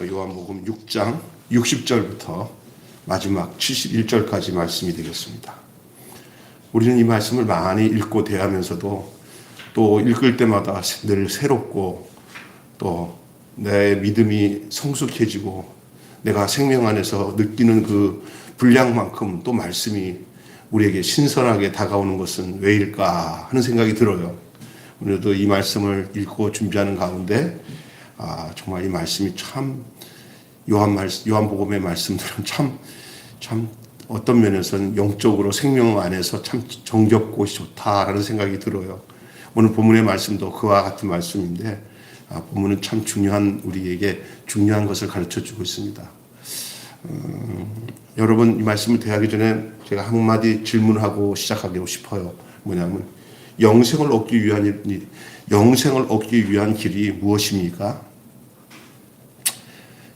요한복음 6장 60절부터 마지막 71절까지 말씀이 되겠습니다. 우리는 이 말씀을 많이 읽고 대하면서도 또 읽을 때마다 늘 새롭고 또 내 믿음이 성숙해지고 내가 생명 안에서 느끼는 그 분량만큼 또 말씀이 우리에게 신선하게 다가오는 것은 왜일까 하는 생각이 들어요. 오늘도 이 말씀을 읽고 준비하는 가운데 정말 이 말씀이 참 요한복음의 말씀들은 참 어떤 면에서는 영적으로 생명 안에서 참 정겹고 좋다라는 생각이 들어요. 오늘 본문의 말씀도 그와 같은 말씀인데 본문은 참 우리에게 중요한 것을 가르쳐주고 있습니다. 여러분 이 말씀을 대하기 전에 제가 한마디 질문하고 시작하고 싶어요. 뭐냐면 영생을 얻기 위한 길이 무엇입니까?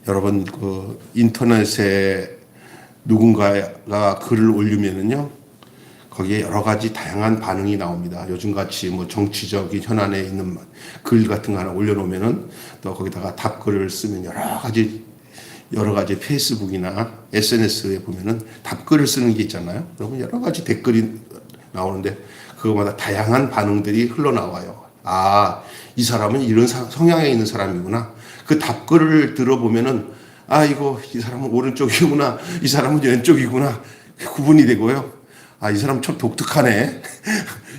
여러분 그 인터넷에 누군가가 글을 올리면은요 거기에 여러 가지 다양한 반응이 나옵니다. 요즘같이 뭐 정치적인 현안에 있는 글 같은 거 하나 올려놓으면은 또 거기다가 답글을 쓰면 여러 가지 페이스북이나 SNS에 보면은 답글을 쓰는 게 있잖아요. 그러면 여러 가지 댓글이 나오는데 그거마다 다양한 반응들이 흘러나와요. 이 사람은 이런 성향에 있는 사람이구나. 그 답글을 들어보면은 이 사람은 오른쪽이구나. 이 사람은 왼쪽이구나. 구분이 되고요. 이 사람 참 독특하네.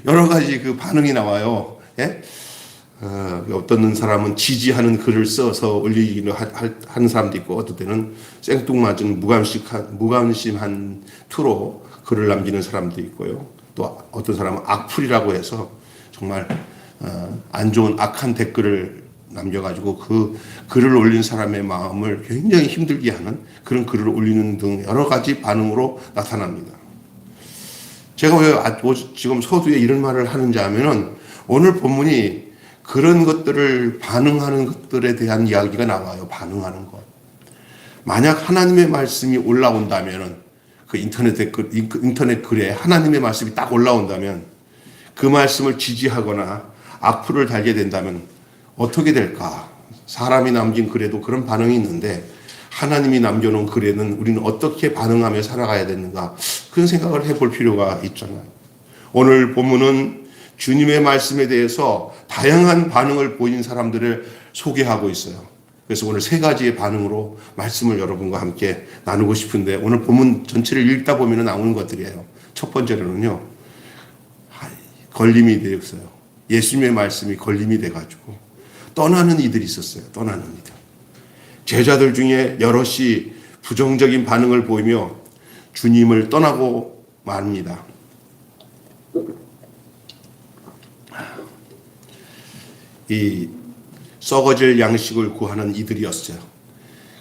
여러 가지 그 반응이 나와요. 예? 어떤 사람은 지지하는 글을 써서 올리기로 하는 사람도 있고, 어떤 때는 생뚱맞은 무관심한 투로 글을 남기는 사람도 있고요. 또 어떤 사람은 악플이라고 해서 정말 안 좋은 악한 댓글을 남겨가지고 그 글을 올린 사람의 마음을 굉장히 힘들게 하는 그런 글을 올리는 등 여러 가지 반응으로 나타납니다. 제가 왜 지금 서두에 이런 말을 하는지 하면은 오늘 본문이 그런 것들을 반응하는 것들에 대한 이야기가 나와요. 반응하는 것. 만약 하나님의 말씀이 올라온다면은 그 인터넷 글에 하나님의 말씀이 딱 올라온다면 그 말씀을 지지하거나 악플을 달게 된다면 어떻게 될까? 사람이 남긴 글에도 그런 반응이 있는데 하나님이 남겨놓은 글에는 우리는 어떻게 반응하며 살아가야 되는가? 그런 생각을 해볼 필요가 있잖아요. 오늘 본문은 주님의 말씀에 대해서 다양한 반응을 보인 사람들을 소개하고 있어요. 그래서 오늘 세 가지의 반응으로 말씀을 여러분과 함께 나누고 싶은데 오늘 본문 전체를 읽다 보면 나오는 것들이에요. 첫 번째로는요. 걸림이 되었어요. 예수님의 말씀이 걸림이 돼가지고 떠나는 이들이 있었어요. 떠나는 이들. 제자들 중에 여럿이 부정적인 반응을 보이며 주님을 떠나고 맙니다. 이 썩어질 양식을 구하는 이들이었어요.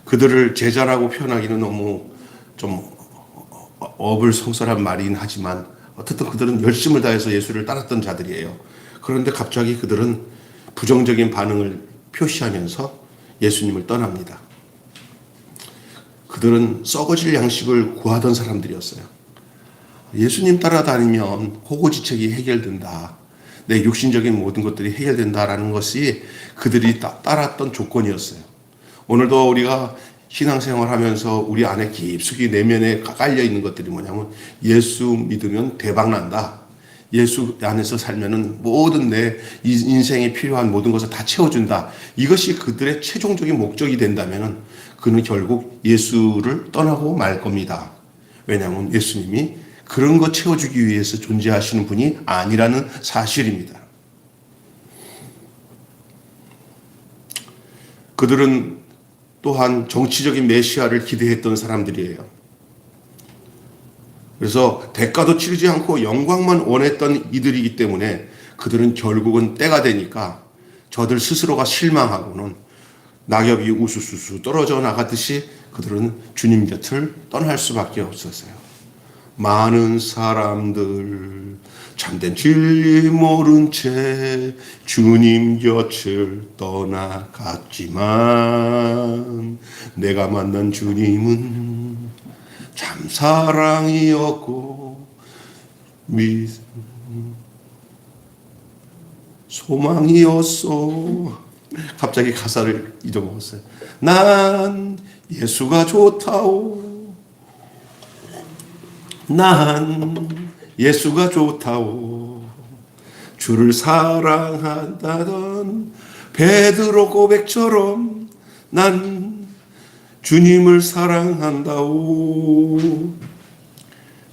그들을 제자라고 표현하기는 너무 좀 어불성설한 말이긴 하지만 어쨌든 그들은 열심을 다해서 예수를 따랐던 자들이에요. 그런데 갑자기 그들은 부정적인 반응을 표시하면서 예수님을 떠납니다. 그들은 썩어질 양식을 구하던 사람들이었어요. 예수님 따라다니면 호고지책이 해결된다. 내 육신적인 모든 것들이 해결된다라는 것이 그들이 따랐던 조건이었어요. 오늘도 우리가 신앙생활하면서 우리 안에 깊숙이 내면에 깔려 있는 것들이 뭐냐면 예수 믿으면 대박난다. 예수 안에서 살면은 모든 내 인생에 필요한 모든 것을 다 채워준다. 이것이 그들의 최종적인 목적이 된다면은 그는 결국 예수를 떠나고 말 겁니다. 왜냐하면 예수님이 그런 것 채워주기 위해서 존재하시는 분이 아니라는 사실입니다. 그들은 또한 정치적인 메시아를 기대했던 사람들이에요. 그래서 대가도 치르지 않고 영광만 원했던 이들이기 때문에 그들은 결국은 때가 되니까 저들 스스로가 실망하고는 낙엽이 우수수수 떨어져 나가듯이 그들은 주님 곁을 떠날 수밖에 없었어요. 많은 사람들 참된 진리 모른 채 주님 곁을 떠나갔지만 내가 만난 주님은 참 사랑이었고 소망이었소. 갑자기 가사를 잊어먹었어요. 난 예수가 좋다오. 난 예수가 좋다오. 주를 사랑한다던 베드로 고백처럼 난 주님을 사랑한다오.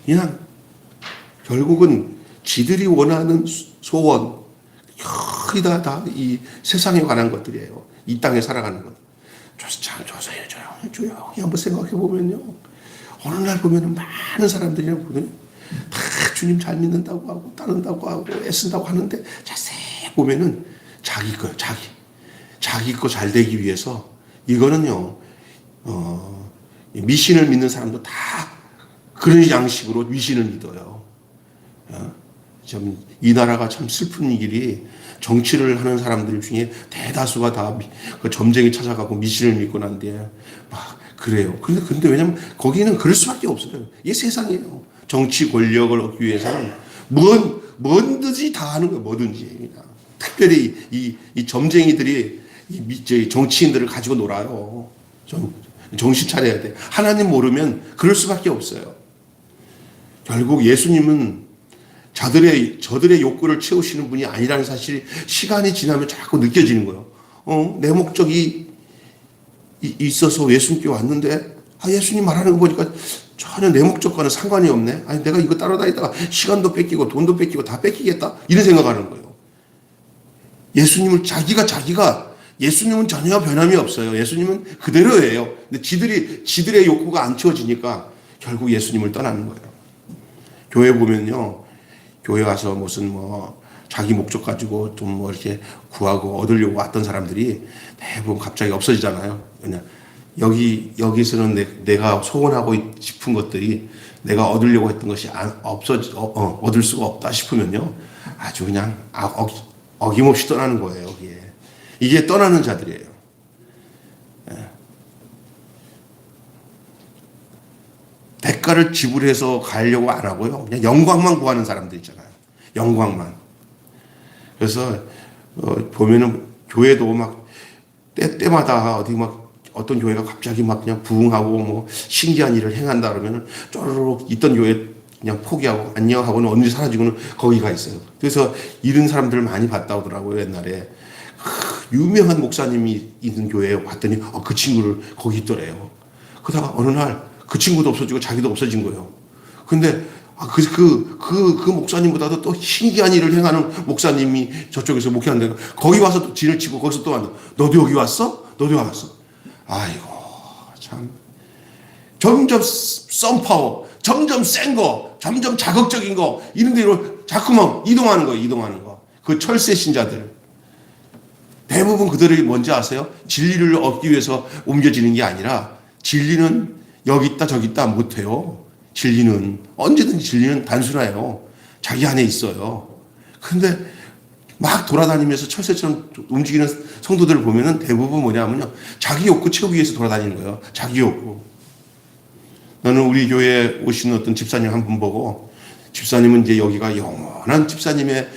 그냥 결국은 지들이 원하는 소원 거의 다 이 세상에 관한 것들이에요. 이 땅에 살아가는 것. 조용히 한번 생각해 보면요. 어느 날 보면은 많은 사람들이 보면 다 주님 잘 믿는다고 하고 따른다고 하고 애쓴다고 하는데 자세히 보면은 자기 거 잘 되기 위해서 이거는요. 미신을 믿는 사람도 다 그런 양식으로 미신을 믿어요. 참 이 나라가 참 슬픈 일이 정치를 하는 사람들 중에 대다수가 다 그 점쟁이 찾아가고 미신을 믿고 난 뒤에 막 그래요. 근데 왜냐면 거기는 그럴 수밖에 없어요. 이게 세상이에요. 정치 권력을 얻기 위해서는 뭐든지 다 하는 거예요. 뭐든지. 특별히 이 점쟁이들이 이 정치인들을 가지고 놀아요. 정신 차려야 돼. 하나님 모르면 그럴 수밖에 없어요. 결국 예수님은 저들의 욕구를 채우시는 분이 아니라는 사실이 시간이 지나면 자꾸 느껴지는 거예요. 내 목적이 있어서 예수님께 왔는데, 예수님 말하는 거 보니까 전혀 내 목적과는 상관이 없네. 아니, 내가 이거 따라다니다가 시간도 뺏기고 돈도 뺏기고 다 뺏기겠다. 이런 생각하는 거예요. 예수님은 예수님은 전혀 변함이 없어요. 예수님은 그대로예요. 근데 지들의 욕구가 안 채워지니까 결국 예수님을 떠나는 거예요. 교회 보면요. 교회 와서 무슨 자기 목적 가지고 좀 이렇게 구하고 얻으려고 왔던 사람들이 대부분 갑자기 없어지잖아요. 그냥 여기서는 내가 소원하고 싶은 것들이 내가 얻으려고 했던 것이 얻을 수가 없다 싶으면요. 아주 그냥 어김없이 떠나는 거예요. 이게 떠나는 자들이에요. 대가를 지불해서 가려고 안 하고요. 그냥 영광만 구하는 사람들 있잖아요. 영광만. 그래서 보면은 교회도 막 때마다 어떤 교회가 갑자기 막 그냥 부흥하고 신기한 일을 행한다 그러면은 쪼르륵 있던 교회 그냥 포기하고 안녕하고는 언제 사라지고는 거기 가 있어요. 그래서 이런 사람들을 많이 봤다 오더라고요. 옛날에 유명한 목사님이 있는 교회에 봤더니 그 친구를 거기 있더래요. 그러다가 어느 날 그 친구도 없어지고 자기도 없어진 거예요. 근데 그 목사님보다도 또 신기한 일을 행하는 목사님이 저쪽에서 목회하는데 거기 와서 또 진을 치고 거기서 또 왔는데 너도 여기 왔어? 너도 왔어? 아이고 참 점점 썬파워 점점 센 거 점점 자극적인 거 이런 데로 자꾸만 이동하는 거 그 철새 신자들 대부분 그들이 뭔지 아세요? 진리를 얻기 위해서 옮겨지는 게 아니라 진리는 여기 있다 저기 있다 못해요. 언제든지 진리는 단순해요. 자기 안에 있어요. 근데 막 돌아다니면서 철새처럼 움직이는 성도들을 보면은 대부분 뭐냐면요. 자기 욕구 채우기 위해서 돌아다니는 거예요. 자기 욕구. 나는 우리 교회에 오시는 어떤 집사님 한 분 보고 집사님은 이제 여기가 영원한 집사님의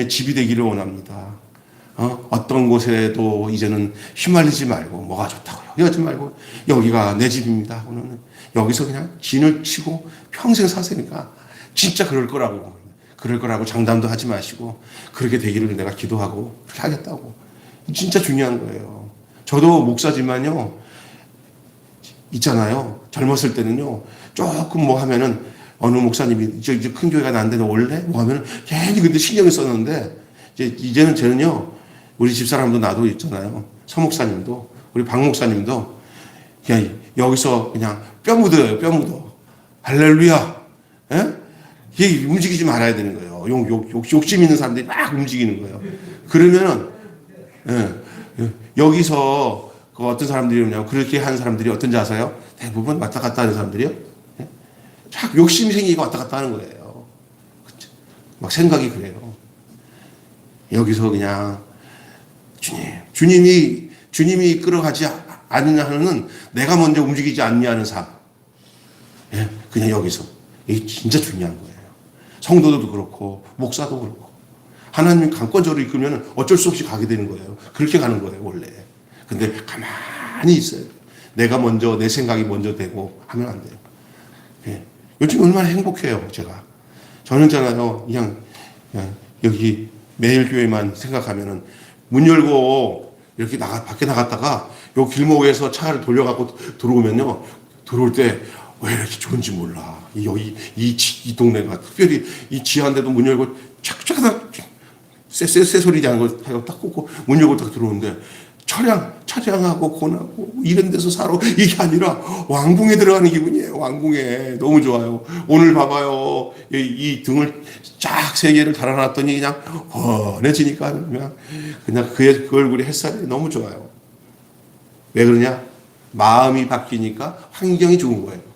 집이 되기를 원합니다. 어떤 곳에도 이제는 휘말리지 말고 뭐가 좋다고요. 이러지 말고 여기가 내 집입니다. 오늘은 여기서 그냥 진을 치고 평생 사세니까 진짜 그럴 거라고 장담도 하지 마시고 그렇게 되기를 내가 기도하고 그렇게 하겠다고. 진짜 중요한 거예요. 저도 목사지만요. 있잖아요. 젊었을 때는요. 조금 뭐 하면은 어느 목사님이 이제 큰 교회가 난데 너 올래? 뭐 하면은 괜히 근데 신경을 썼는데 이제는 저는요. 우리 집사람도 나도 있잖아요. 서 목사님도 우리 박 목사님도 그냥 여기서 그냥 뼈 묻어. 할렐루야. 예? 이게 움직이지 말아야 되는 거예요. 욕심 있는 사람들이 막 움직이는 거예요. 그러면은 여기서 그 어떤 사람들이 그냥 그렇게 하는 사람들이 어떤지 아세요? 대부분 왔다 갔다 하는 사람들이요. 예? 자꾸 욕심이 생기고 왔다 갔다 하는 거예요. 그쵸? 막 생각이 그래요. 여기서 그냥 주님이 이끌어가지 않느냐는 내가 먼저 움직이지 않냐는 삶. 예? 그냥 여기서. 이게 진짜 중요한 거예요. 성도도 그렇고, 목사도 그렇고. 하나님이 강권적으로 이끌면 어쩔 수 없이 가게 되는 거예요. 그렇게 가는 거예요, 원래. 근데 가만히 있어요. 내가 먼저, 내 생각이 먼저 되고 하면 안 돼요. 예. 요즘 얼마나 행복해요, 제가. 저는 있잖아요, 그냥 여기 매일교회만 생각하면은 문 열고 이렇게 밖에 나갔다가 요 길목에서 차를 돌려갖고 들어오면요, 들어올 때 왜 이렇게 좋은지 몰라. 여기 이 동네가 특별히 이 지하인데도 문 열고 착착하다 쎄 소리 나는 거 딱 꽂고 문 열고 딱 들어오는데 차량하고 권하고 이런 데서 살아 이게 아니라 왕궁에 들어가는 기분이에요. 왕궁에 너무 좋아요. 오늘 봐봐요. 이 등을 쫙 세 개를 달아놨더니 그냥 훤해지니까 그냥 그 얼굴에 햇살이 너무 좋아요. 왜 그러냐? 마음이 바뀌니까 환경이 좋은 거예요.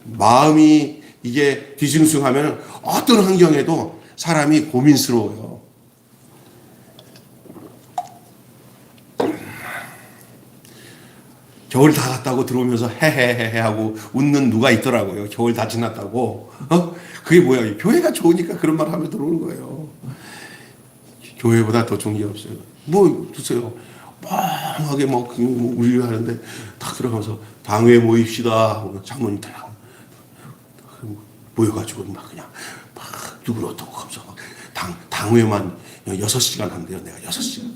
마음이 이게 뒤숭숭하면 어떤 환경에도 사람이 고민스러워요. 겨울 다 갔다고 들어오면서 헤헤헤헤 하고 웃는 누가 있더라고요. 겨울 다 지났다고. 그게 뭐야? 교회가 좋으니까 그런 말 하며 들어오는 거예요. 교회보다 더 좋은 게 없어요. 뭐 보세요. 멍하게 우리 하는데 딱 들어가면서 당회 모입시다. 장모님 다 모여가지고 막 그냥 막 누구를 어떻고 하면서 당회만 6시간 한대요. 내가 6시간.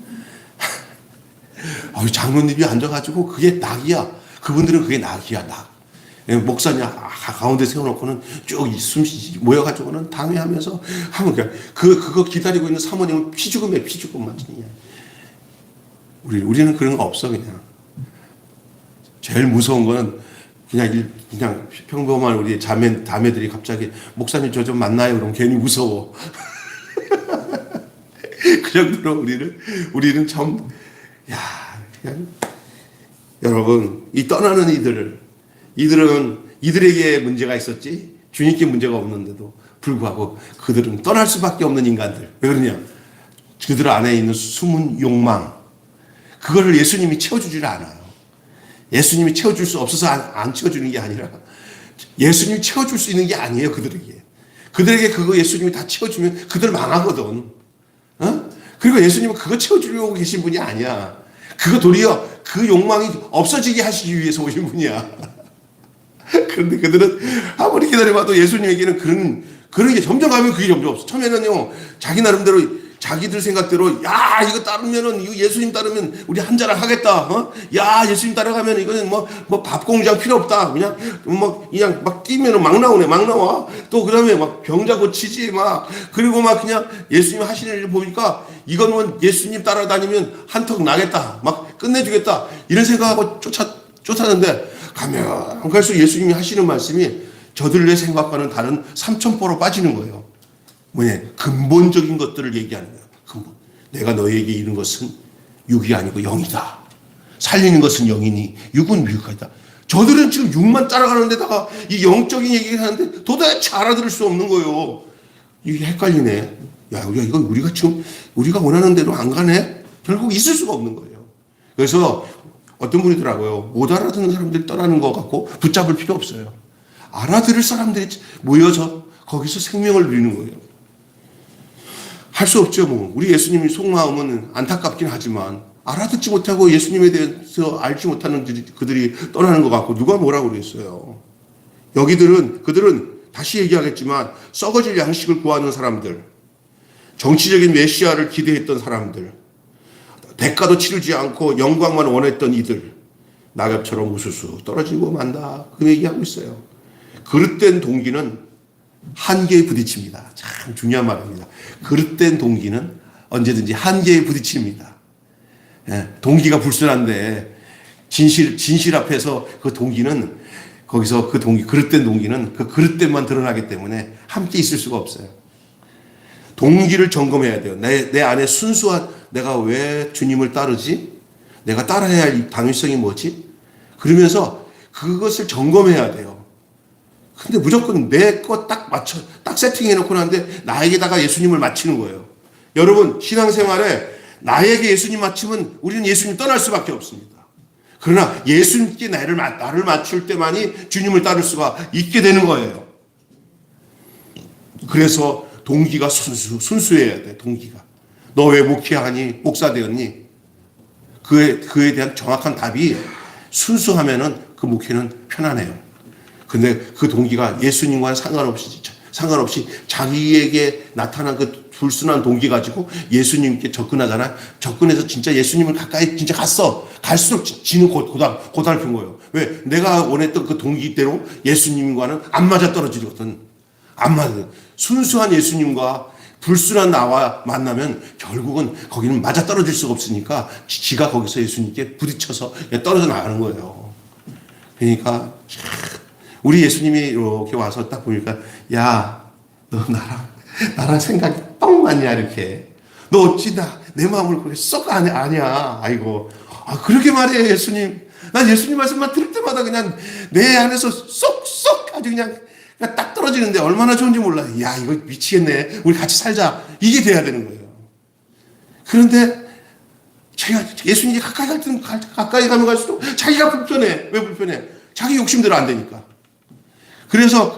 장로님이 앉아가지고 그게 낙이야. 그분들은 그게 낙이야, 낙. 목사님 가운데 세워놓고는 쭉 모여가지고는 당회하면서 하면 그거 기다리고 있는 사모님은 피죽음에 피죽음만. 우리는 그런 거 없어, 그냥. 제일 무서운 거는 그냥 평범한 우리 자매들이 갑자기 목사님 저 좀 만나요. 그러면 괜히 무서워. 그 정도로 우리는 참, 그냥 여러분, 이 떠나는 이들에게 문제가 있었지 주님께 문제가 없는데도 불구하고 그들은 떠날 수밖에 없는 인간들. 왜 그러냐? 그들 안에 있는 숨은 욕망, 그거를 예수님이 채워주질 않아요. 예수님이 채워줄 수 없어서 안 채워주는 게 아니라 예수님이 채워줄 수 있는 게 아니에요. 그들에게 그거 예수님이 다 채워주면 그들 망하거든. 그리고 예수님은 그거 채워주려고 계신 분이 아니야. 그거 도리어 그 욕망이 없어지게 하시기 위해서 오신 분이야. 그런데 그들은 아무리 기다려봐도 예수님에게는 그런 게 점점 가면 그게 점점 없어. 처음에는요, 자기 나름대로 자기들 생각대로 이거 따르면은 이거 예수님 따르면 우리 한 자랑 하겠다. 예수님 따라가면 이거는 뭐 밥공장 필요 없다. 그냥 막 뛰면은 막 나와. 또 그다음에 막 병자 고치지 그리고 그냥 예수님 하시는 일을 보니까 이건 뭐 예수님 따라다니면 한턱 나겠다. 막 끝내주겠다. 이런 생각하고 쫓았는데 가면 갈수록 예수님이 하시는 말씀이 저들의 생각과는 다른 삼천포로 빠지는 거예요. 근본적인 것들을 얘기하는 거예요. 근본. 내가 너희에게 이른 것은 육이 아니고 영이다. 살리는 것은 영이니 육은 미육하다. 저들은 지금 육만 따라가는 데다가 이 영적인 얘기를 하는데 도대체 알아들을 수 없는 거예요. 이게 헷갈리네. 이거 우리가 원하는 대로 안 가네? 결국 있을 수가 없는 거예요. 그래서 어떤 분이더라고요. 못 알아듣는 사람들이 떠나는 것 같고 붙잡을 필요 없어요. 알아들을 사람들이 모여서 거기서 생명을 누리는 거예요. 할 수 없죠, 우리 예수님의 속마음은 안타깝긴 하지만 알아듣지 못하고 예수님에 대해서 알지 못하는 그들이 떠나는 것 같고 누가 뭐라고 그랬어요. 그들은 다시 얘기하겠지만 썩어질 양식을 구하는 사람들, 정치적인 메시아를 기대했던 사람들, 대가도 치르지 않고 영광만 원했던 이들, 낙엽처럼 우수수 떨어지고 만다. 그 얘기하고 있어요. 그릇된 동기는 한계에 부딪힙니다. 참 중요한 말입니다. 그릇된 동기는 언제든지 한계에 부딪힙니다. 동기가 불순한데 진실 앞에서 그 동기는 거기서 그릇된 동기는 그 그릇됨만 드러나기 때문에 함께 있을 수가 없어요. 동기를 점검해야 돼요. 내 안에 순수한 내가 왜 주님을 따르지? 내가 따라야 할 당위성이 뭐지? 그러면서 그것을 점검해야 돼요. 근데 무조건 내 것 딱 세팅해놓고 나는데 나에게다가 예수님을 맞추는 거예요. 여러분, 신앙생활에 나에게 예수님 맞추면 우리는 예수님 떠날 수밖에 없습니다. 그러나 예수님께 나를 맞출 때만이 주님을 따를 수가 있게 되는 거예요. 그래서 동기가 순수해야 돼. 동기가. 너 왜 목회하니? 목사 되었니? 그에 대한 정확한 답이 순수하면은 그 목회는 편안해요. 근데 그 동기가 예수님과는 상관없이 자기에게 나타난 그 불순한 동기 가지고 예수님께 접근하잖아. 접근해서 진짜 예수님을 가까이 진짜 갔어. 갈수록 지는 고달픈 거예요. 왜? 내가 원했던 그 동기대로 예수님과는 안 맞아 떨어지거든. 안 맞아. 순수한 예수님과 불순한 나와 만나면 결국은 거기는 맞아 떨어질 수가 없으니까 지가 거기서 예수님께 부딪혀서 떨어져 나가는 거예요. 그러니까 우리 예수님이 이렇게 와서 딱 보니까 야, 너 나랑 생각이 딱 맞냐 이렇게. 너 어찌 내 마음을 그렇게 쏙 아냐. 아이고. 그렇게 말해 예수님. 난 예수님 말씀만 들을 때마다 그냥 내 안에서 쏙쏙 아주 그냥 딱 떨어지는데 얼마나 좋은지 몰라. 야, 이거 미치겠네. 우리 같이 살자. 이게 돼야 되는 거예요. 그런데 제가 예수님이 가까이 가면 갈수록 자기가 불편해. 왜 불편해? 자기 욕심대로 안 되니까. 그래서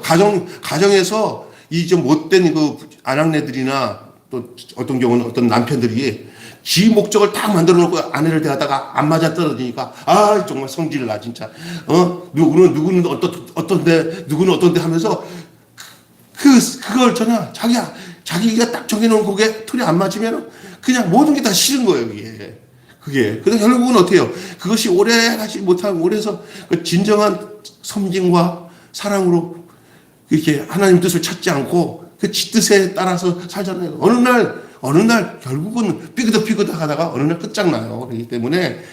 가정에서 이 좀 못된 그 아낙네들이나 또 어떤 경우는 어떤 남편들이 지 목적을 딱 만들어 놓고 아내를 대하다가 안 맞아 떨어지니까 정말 성질나 진짜. 누구는 어떤데 누구는 어떤데 하면서 그걸 전혀 자기가 딱 정해놓은 그게 틀이 안 맞으면 그냥 모든 게 다 싫은 거예요, 그게. 그래서 결국은 어떻게 해요? 그것이 오래 가지 못하고 오래서 그 진정한 섬김과 사랑으로 이렇게 하나님 뜻을 찾지 않고 그 지 뜻에 따라서 살잖아요. 어느 날 결국은 삐그덕 하다가 어느 날 끝장나요. 그렇기 때문에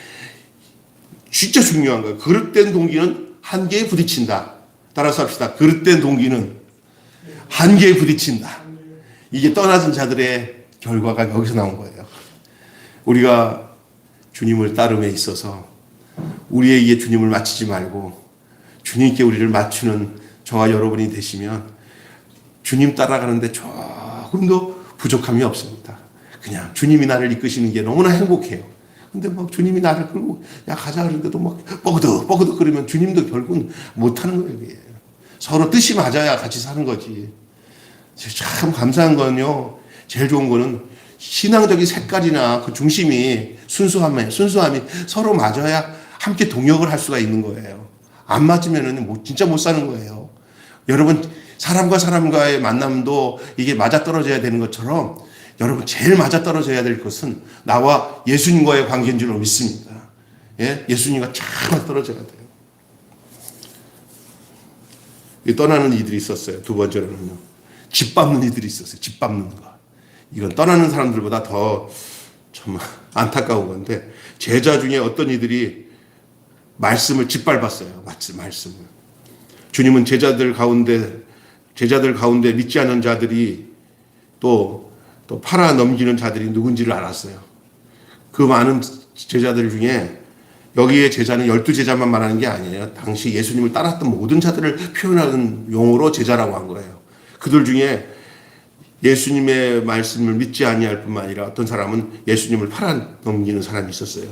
진짜 중요한 거예요. 그릇된 동기는 한계에 부딪힌다. 따라서 합시다. 그릇된 동기는 한계에 부딪힌다. 이게 떠나선 자들의 결과가 여기서 나온 거예요. 우리가 주님을 따름에 있어서 우리에게 주님을 맞추지 말고 주님께 우리를 맞추는 저와 여러분이 되시면 주님 따라가는데 조금도 부족함이 없습니다. 그냥 주님이 나를 이끄시는 게 너무나 행복해요. 근데 막 주님이 나를 끌고 야 가자 그러는데도 막 뻐그덕 그러면 주님도 결국은 못하는 거예요. 이게. 서로 뜻이 맞아야 같이 사는 거지. 참 감사한 건요. 제일 좋은 거는 신앙적인 색깔이나 그 중심이 순수함이 서로 맞아야 함께 동역을 할 수가 있는 거예요. 안 맞으면은 진짜 못 사는 거예요. 여러분 사람과 사람과의 만남도 이게 맞아떨어져야 되는 것처럼 여러분 제일 맞아떨어져야 될 것은 나와 예수님과의 관계인 줄로 믿습니다. 예수님과 잘 맞아떨어져야 돼요. 떠나는 이들이 있었어요. 두 번째로는요. 집 밟는 이들이 있었어요. 집 밟는 거. 이건 떠나는 사람들보다 더 참 안타까운 건데 제자 중에 어떤 이들이 말씀을 짓밟았어요. 말씀을. 주님은 제자들 가운데 믿지 않는 자들이 또 팔아 넘기는 자들이 누군지를 알았어요. 그 많은 제자들 중에 여기에 제자는 12제자만 말하는 게 아니에요. 당시 예수님을 따랐던 모든 자들을 표현하는 용어로 제자라고 한 거예요. 그들 중에 예수님의 말씀을 믿지 아니할 뿐만 아니라 어떤 사람은 예수님을 팔아 넘기는 사람이 있었어요.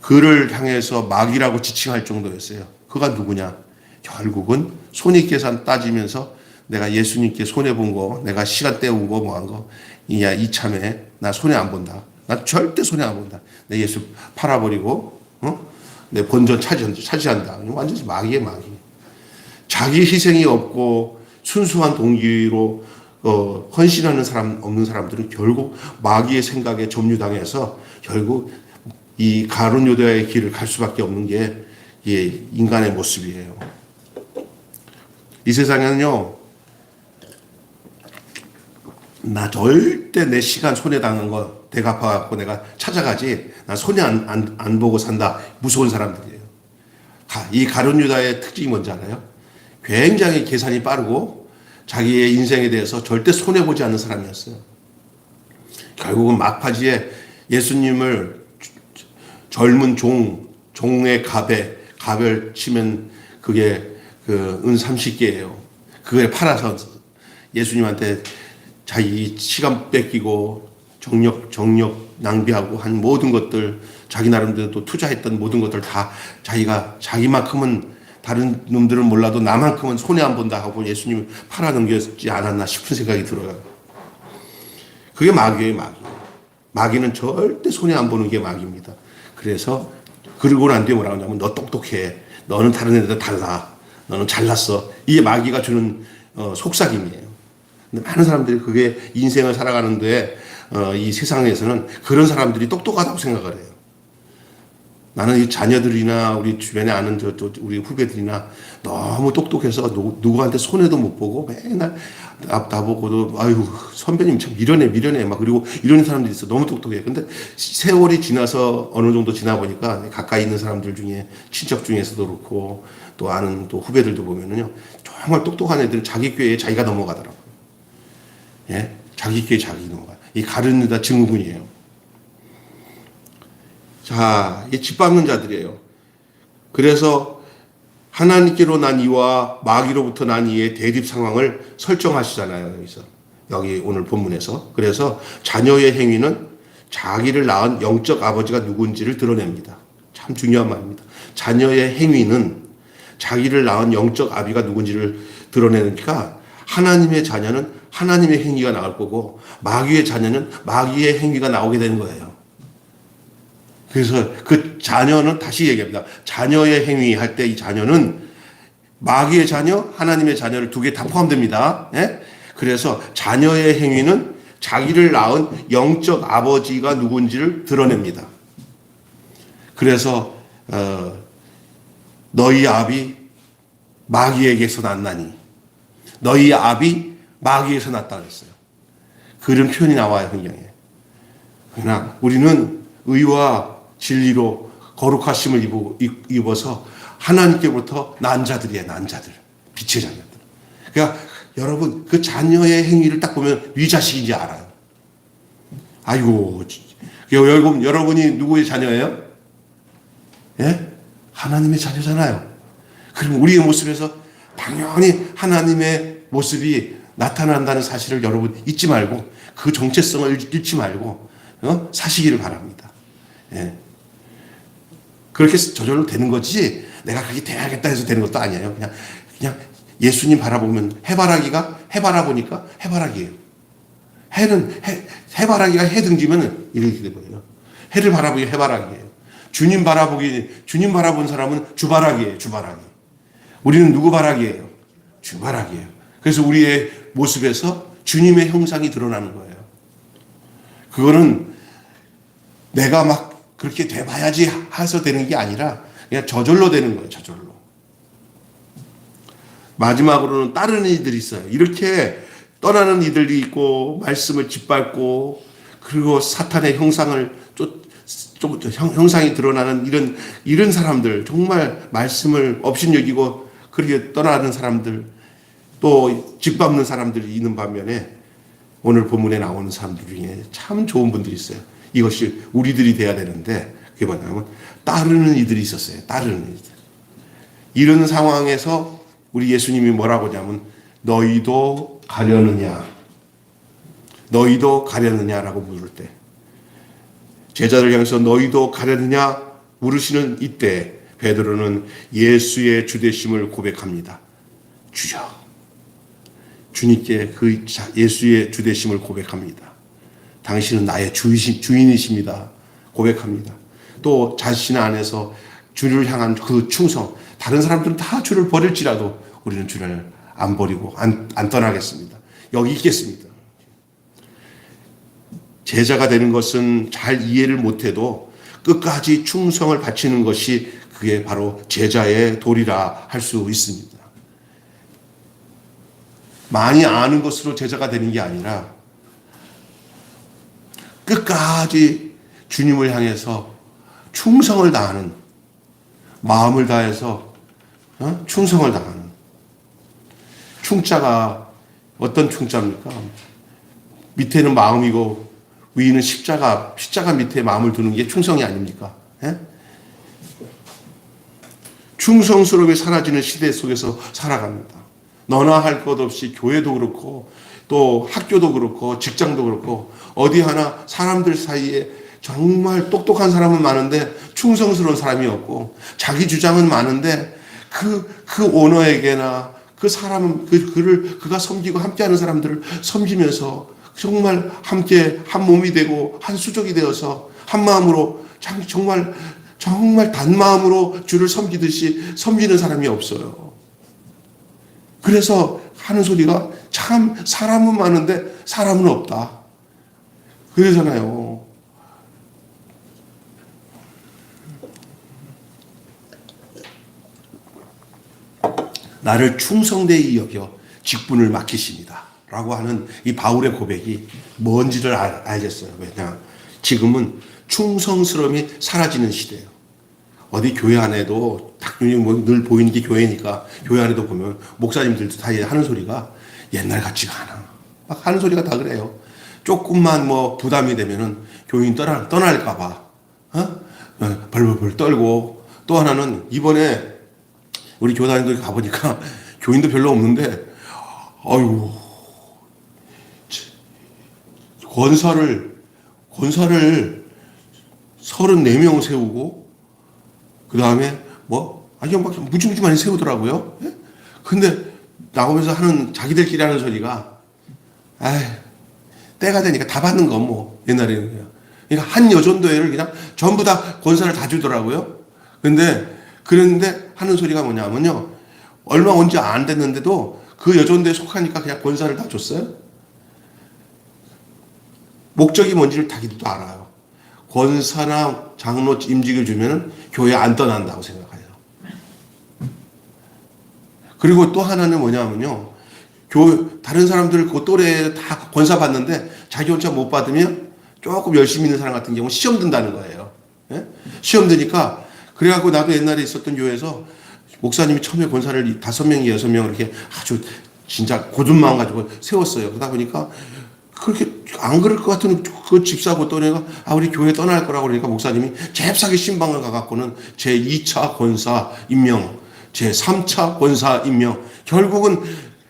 그를 향해서 마귀라고 지칭할 정도였어요. 그가 누구냐? 결국은 손익계산 따지면서 내가 예수님께 손해본 거, 내가 시간 때운 거, 뭐 한 거, 이참에 나 손해 안 본다. 나 절대 손해 안 본다. 내 예수 팔아버리고, 내 본전 차지한다. 완전히 마귀의 마귀. 자기 희생이 없고 순수한 동기로 헌신하는 사람 없는 사람들은 결국 마귀의 생각에 점유당해서 결국 이 가룟 유다의 길을 갈 수밖에 없는 게 인간의 모습이에요. 이 세상에는요, 나 절대 내 시간 손해당한 거 대갚아갖고 내가 찾아가지, 나 손해 안 보고 산다. 무서운 사람들이에요. 이 가룟 유다의 특징이 뭔지 알아요? 굉장히 계산이 빠르고 자기의 인생에 대해서 절대 손해보지 않는 사람이었어요. 결국은 막바지에 예수님을 젊은 종의 갑을 치면 그게 은 30개예요. 그걸 팔아서 예수님한테 자기 시간 뺏기고 정력 낭비하고 한 모든 것들, 자기 나름대로 또 투자했던 모든 것들 다 자기만큼은 다른 놈들은 몰라도 나만큼은 손해 안 본다 하고 예수님을 팔아넘겼지 않았나 싶은 생각이 들어요. 그게 마귀예요, 마귀. 마귀는 절대 손해 안 보는 게 마귀입니다. 그래서 그러고 난 뒤에 뭐라고 하냐면 너 똑똑해. 너는 다른 애들보다 달라. 너는 잘났어. 이게 마귀가 주는 속삭임이에요. 근데 많은 사람들이 그게 인생을 살아가는데 이 세상에서는 그런 사람들이 똑똑하다고 생각을 해요. 나는 이 자녀들이나 우리 주변에 아는 우리 후배들이나 너무 똑똑해서 누구한테 손해도 못 보고 맨날 나보고도 아유 선배님 참 미련해 막 그리고 이런 사람들이 있어. 너무 똑똑해. 근데 세월이 지나서 어느 정도 지나 보니까 가까이 있는 사람들 중에 친척 중에서도 그렇고 또 아는 또 후배들도 보면은요 정말 똑똑한 애들은 자기 꾀에 자기가 넘어가더라고요. 예, 자기 꾀에 자기 넘어가. 이 가르느다 증후군이에요. 자, 이 짓밟는 자들이에요. 그래서 하나님께로 난 이와 마귀로부터 난 이의 대립 상황을 설정하시잖아요. 여기 오늘 본문에서. 그래서 자녀의 행위는 자기를 낳은 영적 아버지가 누군지를 드러냅니다. 참 중요한 말입니다. 자녀의 행위는 자기를 낳은 영적 아비가 누군지를 드러내니까 하나님의 자녀는 하나님의 행위가 나올 거고 마귀의 자녀는 마귀의 행위가 나오게 되는 거예요. 그래서 그 자녀는 다시 얘기합니다. 자녀의 행위 할 때 이 자녀는 마귀의 자녀, 하나님의 자녀를 두 개 다 포함됩니다. 예? 그래서 자녀의 행위는 자기를 낳은 영적 아버지가 누군지를 드러냅니다. 그래서 너희 압이 마귀에게서 났나니 너희 압이 마귀에서 났다 그랬어요. 그런 표현이 나와요, 성경에. 그러나 우리는 의와 진리로 거룩하심을 입어서 하나님께로부터 난 자들이에요. 난 자들. 빛의 자녀들. 그러니까 여러분 그 자녀의 행위를 딱 보면 위 자식인지 알아요. 아이고 여러분이 누구의 자녀예요? 예? 하나님의 자녀잖아요. 그럼 우리의 모습에서 당연히 하나님의 모습이 나타난다는 사실을 여러분 잊지 말고 그 정체성을 잃지 말고 사시기를 바랍니다. 예. 그렇게 저절로 되는 거지 내가 그렇게 돼야겠다 해서 되는 것도 아니에요. 그냥 예수님 바라보면 해바라보니까 해바라기예요. 해바라기가 해 등지면 이렇게 돼버려요. 해를 바라보기 해바라기예요. 주님 바라본 사람은 주바라기예요. 주바라기. 우리는 누구 바라기예요? 주바라기예요. 그래서 우리의 모습에서 주님의 형상이 드러나는 거예요. 그거는 내가 막 그렇게 돼봐야지 해서 되는 게 아니라 그냥 저절로 되는 거예요. 저절로. 마지막으로는 다른 이들이 있어요. 이렇게 떠나는 이들이 있고 말씀을 짓밟고 그리고 사탄의 형상을 형상이 드러나는 이런 사람들, 정말 말씀을 업신여기고 그렇게 떠나는 사람들, 또 짓밟는 사람들이 있는 반면에 오늘 본문에 나오는 사람들 중에 참 좋은 분들이 있어요. 이것이 우리들이 돼야 되는데 그게 뭐냐면 따르는 이들이 있었어요. 따르는 이들. 이런 상황에서 우리 예수님이 뭐라고 하냐면 너희도 가려느냐 라고 물을 때 제자들 향해서 너희도 가려느냐 물으시는 이때 베드로는 예수의 주되심을 고백합니다. 주여. 주님께 그 예수의 주되심을 고백합니다. 당신은 나의 주인이십니다. 고백합니다. 또 자신 안에서 주를 향한 그 충성. 다른 사람들은 다 주를 버릴지라도 우리는 주를 안 버리고 안 떠나겠습니다. 여기 있겠습니다. 제자가 되는 것은 잘 이해를 못해도 끝까지 충성을 바치는 것이 그게 바로 제자의 도리라 할 수 있습니다. 많이 아는 것으로 제자가 되는 게 아니라 끝까지 주님을 향해서 충성을 다하는, 마음을 다해서 충성을 다하는. 충자가 어떤 충자입니까? 밑에는 마음이고 위는 십자가 밑에 마음을 두는 게 충성이 아닙니까? 예? 충성스럽게 사라지는 시대 속에서 살아갑니다. 너나 할 것 없이 교회도 그렇고 또 학교도 그렇고 직장도 그렇고 어디 하나 사람들 사이에 정말 똑똑한 사람은 많은데 충성스러운 사람이 없고 자기 주장은 많은데 그 오너에게나 그 사람, 그가 섬기고 함께하는 사람들을 섬기면서 정말 함께 한 몸이 되고 한 수족이 되어서 한 마음으로 정말 단마음으로 주를 섬기듯이 섬기는 사람이 없어요. 그래서 하는 소리가 참 사람은 많은데 사람은 없다. 그러잖아요. 나를 충성되이 여겨 직분을 맡기십니다. 라고 하는 이 바울의 고백이 뭔지를 알겠어요. 왜냐? 지금은 충성스러움이 사라지는 시대예요. 어디 교회 안에도 당연히 늘 보이는 게 교회니까 교회 안에도 보면 목사님들도 다 하는 소리가 옛날 같지가 않아. 막 하는 소리가 다 그래요. 조금만 부담이 되면은 교인 떠날까봐, 벌벌벌 떨고, 또 하나는 이번에 우리 교단들 가보니까 교인도 별로 없는데, 아이고, 권사를 34명 세우고, 그 다음에 아니, 막 무지무지 많이 세우더라고요. 근데 나오면서 자기들끼리 하는 소리가, 때가 되니까 다 받는 거, 옛날에는 그냥. 그러니까 한 여전도회를 그냥 전부 다 권사를 다 주더라고요. 그런데 하는 소리가 뭐냐면요. 얼마 온 지 안 됐는데도 그 여전도에 속하니까 그냥 권사를 다 줬어요. 목적이 뭔지를 자기도 알아요. 권사나 장로 임직을 주면은 교회 안 떠난다고 생각해요. 그리고 또 하나는 뭐냐면요. 다른 사람들 그 또래에 다 권사 받는데 자기 혼자 못 받으면 조금 열심히 있는 사람 같은 경우는 시험 든다는 거예요. 예? 시험 드니까 그래갖고 나도 옛날에 있었던 교회에서 목사님이 처음에 권사를 5명, 6명 이렇게 아주 진짜 고든 마음 가지고 세웠어요. 그러다 보니까 그렇게 안 그럴 것 같은 그 집사고 또래가 우리 교회 떠날 거라고 그러니까 목사님이 잽싸게 신방을 가갖고는 제 2차 권사 임명, 제 3차 권사 임명, 결국은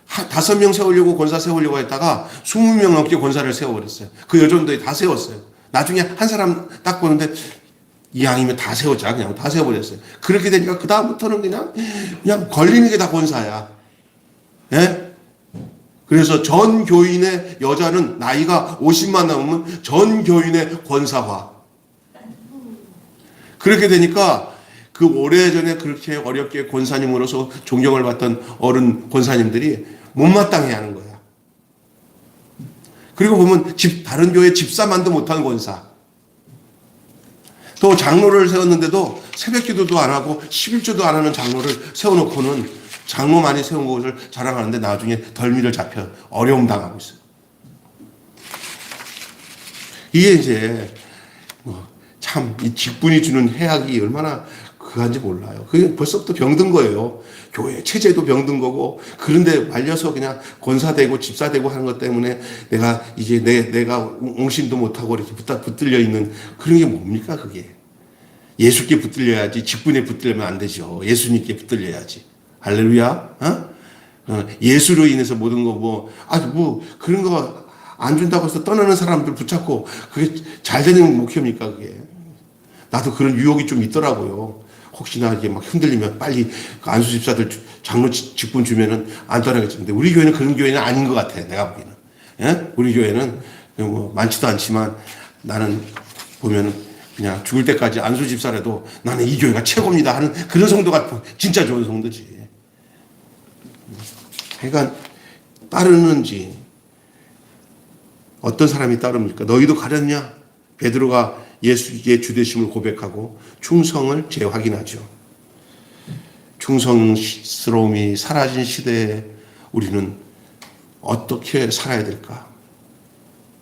5명 세우려고 권사 세우려고 했다가 20명 넘게 권사를 세워버렸어요. 그 여전도에 다 세웠어요. 나중에 한 사람 딱 보는데 이왕이면 다 세웠자. 그냥 다 세워버렸어요. 그렇게 되니까 그다음부터는 그냥 걸리는 게 다 권사야. 예? 그래서 전 교인의 여자는 나이가 50만 넘으면 전 교인의 권사화. 그렇게 되니까 그 오래전에 그렇게 어렵게 권사님으로서 존경을 받던 어른 권사님들이 못마땅해 하는 거야. 그리고 보면 다른 교회 집사만도 못하는 권사. 또 장로를 세웠는데도 새벽 기도도 안 하고 11조도 안 하는 장로를 세워놓고는 장로 많이 세운 것을 자랑하는데 나중에 덜미를 잡혀 어려움 당하고 있어요. 이게 이제 참 이 직분이 주는 해악이 얼마나 그한지 몰라요. 그게 벌써부터 병든 거예요. 교회 체제도 병든 거고, 그런데 말려서 그냥 권사되고 집사되고 하는 것 때문에 내가 이제 내가 옹신도 못하고 이렇게 붙들려 있는 그런 게 뭡니까, 그게? 예수께 붙들려야지, 직분에 붙들려면 안 되죠. 예수님께 붙들려야지. 할렐루야. 예수로 인해서 모든 거 그런 거 안 준다고 해서 떠나는 사람들 붙잡고 그게 잘 되는 목표입니까, 그게? 나도 그런 유혹이 좀 있더라고요. 혹시나 이게 막 흔들리면 빨리 그 안수 집사들 장로 직분 주면은 안 떠나겠지. 근데 우리 교회는 그런 교회는 아닌 것 같아, 내가 보기에는. 예? 우리 교회는 많지도 않지만 나는 보면은 그냥 죽을 때까지 안수 집사라도 나는 이 교회가 최고입니다 하는 그런 성도가 진짜 좋은 성도지. 그러니까 따르는지 어떤 사람이 따릅니까? 너희도 가렸냐? 베드로가 예수의 주되심을 고백하고 충성을 재확인하죠. 충성스러움이 사라진 시대에 우리는 어떻게 살아야 될까?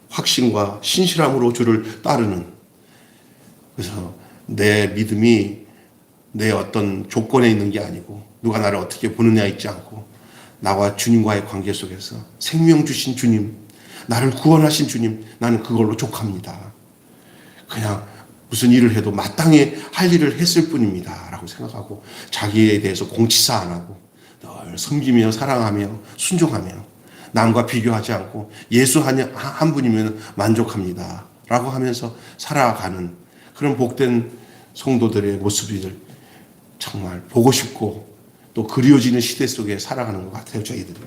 확신과 신실함으로 주를 따르는. 그래서 내 믿음이 내 어떤 조건에 있는 게 아니고 누가 나를 어떻게 보느냐에 있지 않고 나와 주님과의 관계 속에서 생명 주신 주님, 나를 구원하신 주님, 나는 그걸로 족합니다. 그냥 무슨 일을 해도 마땅히 할 일을 했을 뿐입니다 라고 생각하고 자기에 대해서 공치사 안 하고 늘 섬기며 사랑하며 순종하며 남과 비교하지 않고 예수 한 분이면 만족합니다 라고 하면서 살아가는 그런 복된 성도들의 모습을 정말 보고 싶고 또 그리워지는 시대 속에 살아가는 것 같아요, 저희들이.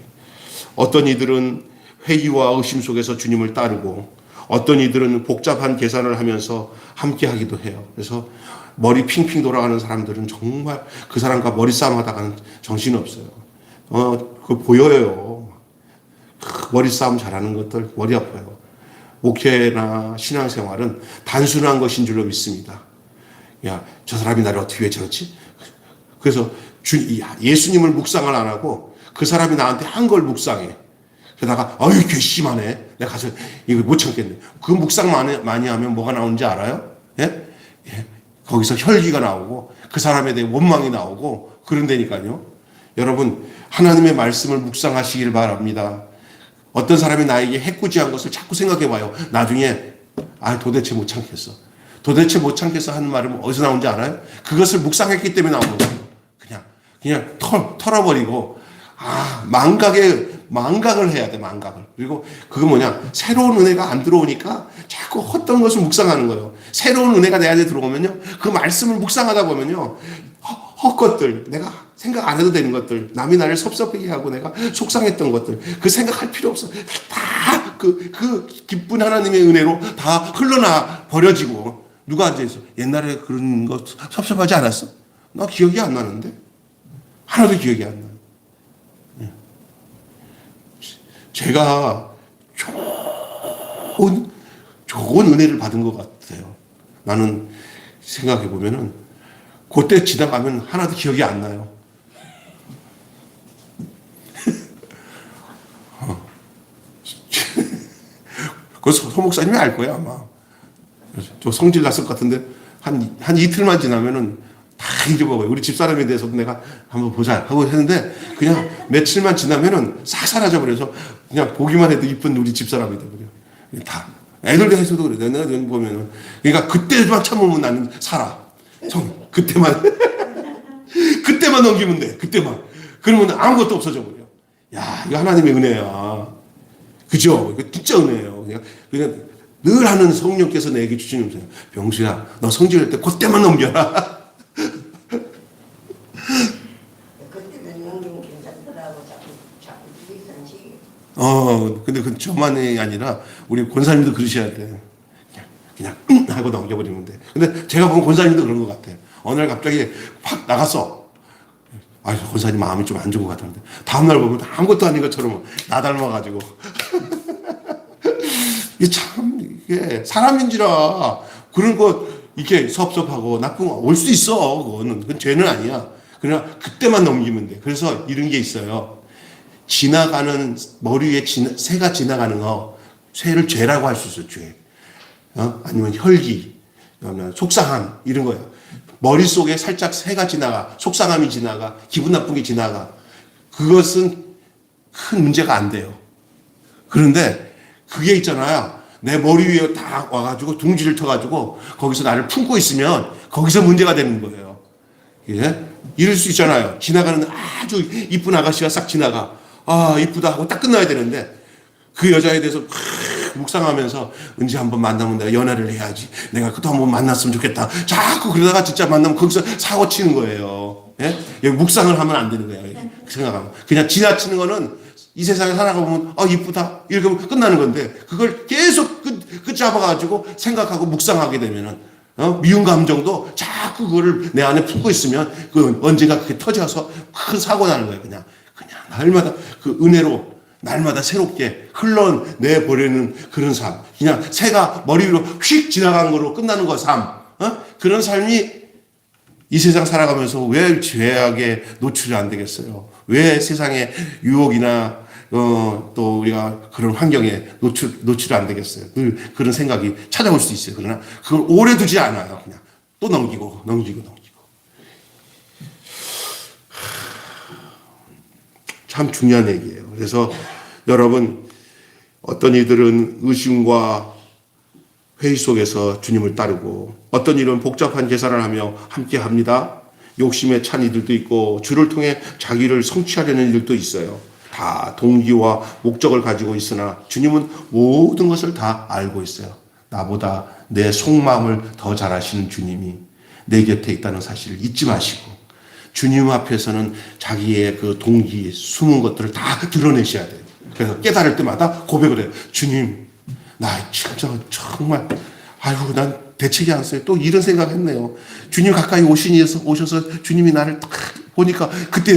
어떤 이들은 회의와 의심 속에서 주님을 따르고 어떤 이들은 복잡한 계산을 하면서 함께 하기도 해요. 그래서 머리 핑핑 돌아가는 사람들은 정말 그 사람과 머리 싸움 하다가는 정신이 없어요. 그거 보여요. 머리 싸움 잘하는 것들 머리 아파요. 목회나 신앙생활은 단순한 것인 줄로 믿습니다. 야, 저 사람이 나를 어떻게 왜 저렇지? 그래서 예수님을 묵상을 안 하고 그 사람이 나한테 한 걸 묵상해. 그러다가 어이 괘씸하네. 내가 가서 이거 못 참겠네. 그 묵상 많이 하면 뭐가 나오는지 알아요? 예? 예. 거기서 혈기가 나오고 그 사람에 대해 원망이 나오고 그런다니까요. 여러분 하나님의 말씀을 묵상하시길 바랍니다. 어떤 사람이 나에게 해코지한 것을 자꾸 생각해 봐요. 나중에 도대체 못 참겠어. 도대체 못 참겠어 하는 말은 어디서 나오는지 알아요? 그것을 묵상했기 때문에 나오는 거예요. 그냥 털어버리고 망각을 해야 돼. 망각을. 그리고 그거 뭐냐, 새로운 은혜가 안 들어오니까 자꾸 헛던 것을 묵상하는 거예요. 새로운 은혜가 내 안에 들어오면요, 그 말씀을 묵상하다 보면요, 헛것들, 내가 생각 안 해도 되는 것들, 남이 나를 섭섭하게 하고 내가 속상했던 것들, 그 생각할 필요 없어. 다 그 기쁜 하나님의 은혜로 다 흘러나 버려지고. 누가 앉아있어? 옛날에 그런 거 섭섭하지 않았어? 나 기억이 안 나는데? 하나도 기억이 안 나요. 제가 좋은 은혜를 받은 것 같아요. 나는 생각해 보면은 그때 지나가면 하나도 기억이 안 나요. 그 소 목사님이 알 거야 아마. 저 성질 났을 것 같은데 한 이틀만 지나면은 다 잊어먹어요. 우리 집사람에 대해서도 내가 한번 보자 하고 했는데 그냥 며칠만 지나면은 싹 사라져 버려서 그냥 보기만 해도 이쁜 우리 집사람이 돼버려. 다 애들 대해서도 그래. 내가 보면은 그러니까 그때만 참으면 나는 살아. 그때만 그때만 넘기면 돼. 그때만. 그러면 아무것도 없어져 버려. 야, 이거 하나님의 은혜야. 그죠? 이거 진짜 은혜예요. 그냥 늘 하는 성령께서 내게 주시면서 병수야, 너 성질할 때 그때만 넘겨라. 근데 그 저만이 아니라 우리 권사님도 그러셔야 돼. 그냥 하고 넘겨버리면 돼. 근데 제가 보면 권사님도 그런 것 같아요. 어느 날 갑자기 확 나갔어. 권사님 마음이 좀 안 좋은 것 같은데 다음날 보면 아무것도 아닌 것처럼 나 닮아가지고. 이게 사람인지라 그런 거 이렇게 섭섭하고 나쁜 거 올 수 있어. 그건 죄는 아니야. 그냥 그때만 넘기면 돼. 그래서 이런 게 있어요. 지나가는 머리 위에 새가 지나가는 거, 새를 죄라고 할 수 있어. 죄. 아니면 혈기, 속상함 이런 거야. 머릿속에 살짝 새가 지나가, 속상함이 지나가, 기분 나쁜 게 지나가. 그것은 큰 문제가 안 돼요. 그런데 그게 있잖아요. 내 머리 위에 다 와가지고 둥지를 터가지고 거기서 나를 품고 있으면 거기서 문제가 되는 거예요. 예? 이럴 수 있잖아요. 지나가는 아주 이쁜 아가씨가 싹 지나가. 이쁘다 하고 딱 끝나야 되는데 그 여자에 대해서 묵상하면서 은지 한번 만나면 내가 연애를 해야지. 내가 또 한번 만났으면 좋겠다. 자꾸 그러다가 진짜 만나면 거기서 사고 치는 거예요. 예? 여기 묵상을 하면 안 되는 거예요. 생각하면. 그냥 지나치는 거는 이 세상에 살아가보면 이쁘다 이렇게 하면 끝나는 건데 그걸 계속 잡아가지고 생각하고 묵상하게 되면은 미운 감정도 자꾸 그거를 내 안에 품고 있으면 그 언젠가 그게 터져서 큰 사고 나는 거예요. 그냥 날마다 그 은혜로 날마다 새롭게 흘러내버리는 그런 삶. 그냥 새가 머리 위로 휙 지나간 거로 끝나는 거 삶. 그런 삶이 이 세상 살아가면서 왜 죄악에 노출이 안 되겠어요? 왜 세상의 유혹이나 또 우리가 그런 환경에 노출이 안 되겠어요? 늘 그런 생각이 찾아올 수 있어요. 그러나 그걸 오래 두지 않아요. 그냥 또 넘기고. 참 중요한 얘기예요. 그래서 여러분, 어떤 이들은 의심과 회의 속에서 주님을 따르고 어떤 이들은 복잡한 계산을 하며 함께 합니다. 욕심에 찬 이들도 있고 주를 통해 자기를 성취하려는 이들도 있어요. 다 동기와 목적을 가지고 있으나 주님은 모든 것을 다 알고 있어요. 나보다 내 속마음을 더 잘 아시는 주님이 내 곁에 있다는 사실을 잊지 마시고 주님 앞에서는 자기의 그 동기, 숨은 것들을 다 드러내셔야 돼요. 그래서 깨달을 때마다 고백을 해요. 주님, 나 진짜 정말, 아이고, 난 대책이 안 써요. 또 이런 생각 했네요. 주님 가까이 오셔서 주님이 나를 딱 보니까 그때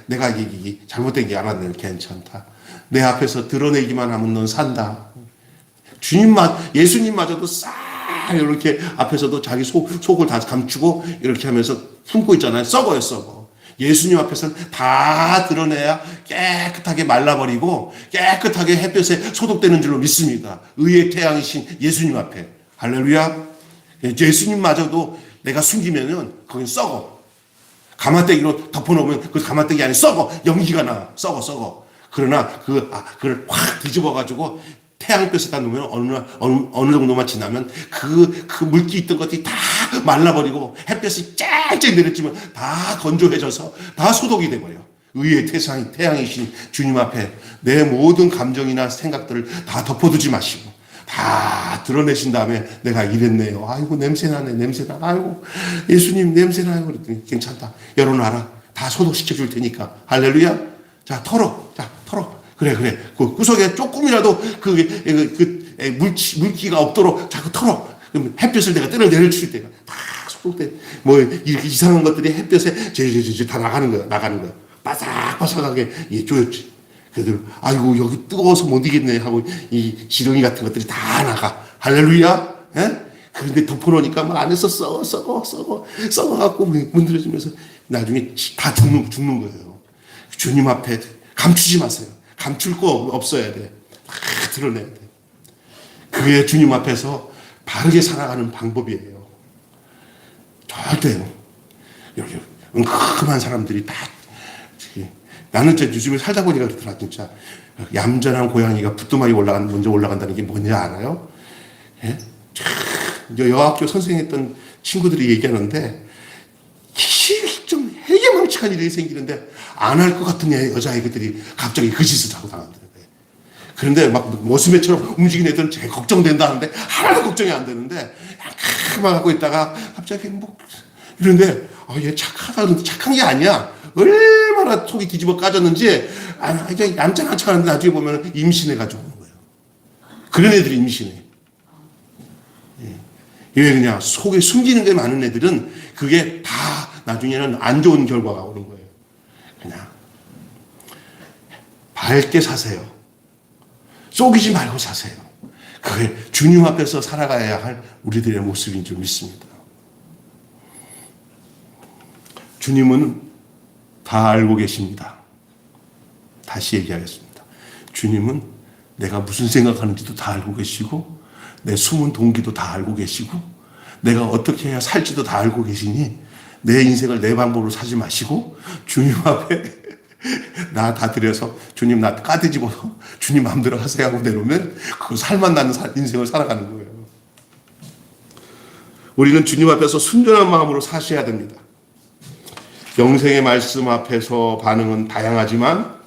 내가 이게 잘못된 게 알았네요. 괜찮다. 내 앞에서 드러내기만 하면 넌 산다. 예수님마저도 싹 이렇게 앞에서도 자기 속을 다 감추고 이렇게 하면서 품고 있잖아요. 썩어. 예수님 앞에서는 다 드러내야 깨끗하게 말라버리고 깨끗하게 햇볕에 소독되는 줄로 믿습니다. 의의 태양이신 예수님 앞에. 할렐루야. 예수님마저도 내가 숨기면은 거긴 썩어. 가마떼기로 덮어놓으면 그 가마떼기 안에 썩어. 연기가 나. 썩어. 그러나 그걸 확 뒤집어가지고 태양볕에다 놓으면 어느 정도만 지나면 그 물기 있던 것들이 다 말라버리고 햇볕이 쨍쨍 내려지면 다 건조해져서 다 소독이 돼버려. 의의 태양이신 주님 앞에 내 모든 감정이나 생각들을 다 덮어두지 마시고 다 드러내신 다음에 내가 이랬네요. 아이고 냄새나네. 아이고 예수님 냄새나요. 그랬더니 괜찮다. 열어놔라. 다 소독시켜 줄 테니까. 할렐루야. 자 털어. 그래. 그 구석에 조금이라도 물기가 없도록 자꾸 털어. 그럼 햇볕을 내가 내려줄 때가 다 소독돼. 뭐 이렇게 이상한 것들이 햇볕에 제제제 다 나가는 거야. 바삭바삭하게 조였지. 그래도 아이고 여기 뜨거워서 못 이겠네 하고 이 지렁이 같은 것들이 다 나가. 할렐루야. 예? 그런데 덮어놓으니까 막 안에서 썩어갖고 문드러지면서 나중에 다 죽는 거예요. 주님 앞에 감추지 마세요. 감출 거 없어야 돼. 다 드러내야 돼. 그게 주님 앞에서 바르게 살아가는 방법이에요. 절대요. 여기 은큼한 사람들이 다 나는 진짜 요즘에 살다 보니까 그렇더라. 진짜 얌전한 고양이가 부뚜막이 먼저 올라간다는 게 뭔지 알아요? 예? 여학교 선생했던 친구들이 얘기하는데 좀 해괴망측한 일이 생기는데 안 할 것 같은 여자애들이 갑자기 그 짓을 하고 당한다는 거예요. 그런데 막 모스매처럼 움직이는 애들은 제일 걱정된다 하는데 하나도 걱정이 안 되는데 막 하고 있다가 갑자기 이런데 얘 착한 게 아니야. 얼마나 속이 뒤집어 까졌는지 그냥 얌전한 척하는데 나중에 보면 임신해가지고 오는 거예요. 그런 애들이 임신해. 왜 그냥 속에 숨기는 게 많은 애들은 그게 다 나중에는 안 좋은 결과가 오는 거예요. 그냥 밝게 사세요. 속이지 말고 사세요. 그게 주님 앞에서 살아가야 할 우리들의 모습인 줄 믿습니다. 주님은 다 알고 계십니다. 다시 얘기하겠습니다. 주님은 내가 무슨 생각하는지도 다 알고 계시고 내 숨은 동기도 다 알고 계시고 내가 어떻게 해야 살지도 다 알고 계시니 내 인생을 내 방법으로 사지 마시고 주님 앞에 나 다 드려서 주님 나 까뒤집어서 주님 마음대로 하세요 하고 내놓으면 그 살만 나는 인생을 살아가는 거예요. 우리는 주님 앞에서 순전한 마음으로 사셔야 됩니다. 영생의 말씀 앞에서 반응은 다양하지만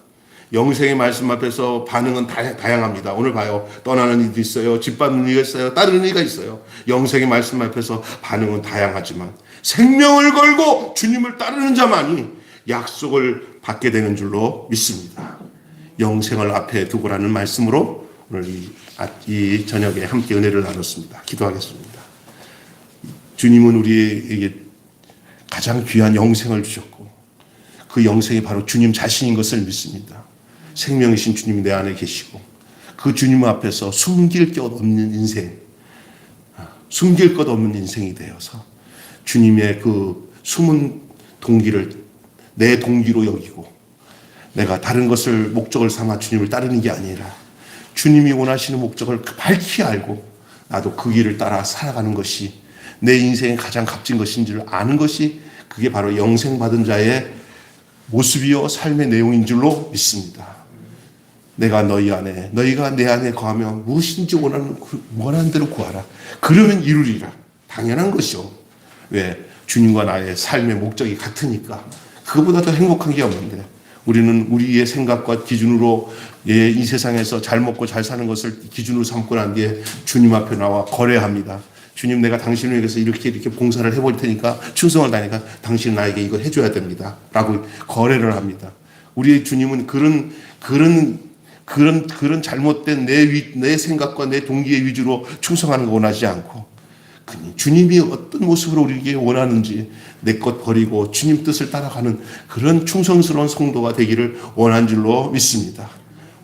영생의 말씀 앞에서 반응은 다양합니다. 오늘 봐요. 떠나는 이도 있어요. 집 받는 이가 있어요. 따르는 이가 있어요. 영생의 말씀 앞에서 반응은 다양하지만 생명을 걸고 주님을 따르는 자만이 약속을 받게 되는 줄로 믿습니다. 영생을 앞에 두고라는 말씀으로 오늘 이 저녁에 함께 은혜를 나눴습니다. 기도하겠습니다. 주님은 우리에게 가장 귀한 영생을 주셨고 그 영생이 바로 주님 자신인 것을 믿습니다. 생명이신 주님이 내 안에 계시고 그 주님 앞에서 숨길 것 없는 인생이 되어서 주님의 그 숨은 동기를 내 동기로 여기고 내가 다른 것을 목적을 삼아 주님을 따르는 게 아니라 주님이 원하시는 목적을 밝히 알고 나도 그 길을 따라 살아가는 것이 내 인생의 가장 값진 것인 줄 아는 것이 그게 바로 영생받은 자의 모습이요 삶의 내용인 줄로 믿습니다. 내가 너희가 내 안에 거하면 무엇인지 원하는 대로 구하라. 그러면 이루리라. 당연한 것이요. 왜? 주님과 나의 삶의 목적이 같으니까. 그거보다 더 행복한 게 없는데 우리는 우리의 생각과 기준으로 이 세상에서 잘 먹고 잘 사는 것을 기준으로 삼고 난 뒤에 주님 앞에 나와 거래합니다. 주님, 내가 당신을 위해서 이렇게 봉사를 해볼 테니까, 충성을 다하니까 당신은 나에게 이걸 해줘야 됩니다. 라고 거래를 합니다. 우리의 주님은 그런 잘못된 내 생각과 내 동기의 위주로 충성하는 거 원하지 않고, 주님이 어떤 모습으로 우리에게 원하는지 내 것 버리고 주님 뜻을 따라가는 그런 충성스러운 성도가 되기를 원한 줄로 믿습니다.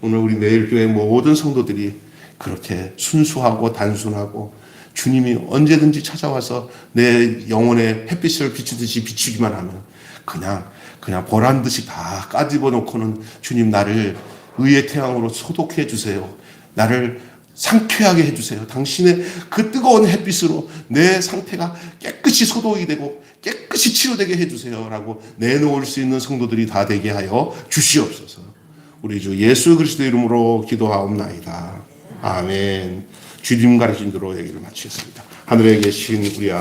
오늘 우리 매일교회 모든 성도들이 그렇게 순수하고 단순하고 주님이 언제든지 찾아와서 내 영혼의 햇빛을 비추듯이 비추기만 하면 그냥 보란 듯이 다 까집어 놓고는 주님, 나를 의의 태양으로 소독해 주세요. 나를 상쾌하게 해주세요. 당신의 그 뜨거운 햇빛으로 내 상태가 깨끗이 소독이 되고 깨끗이 치료되게 해주세요. 라고 내놓을 수 있는 성도들이 다 되게 하여 주시옵소서. 우리 주 예수 그리스도 이름으로 기도하옵나이다. 아멘. 주님 가르친 대로 얘기를 마치겠습니다. 하늘에 계신 우리 아버지,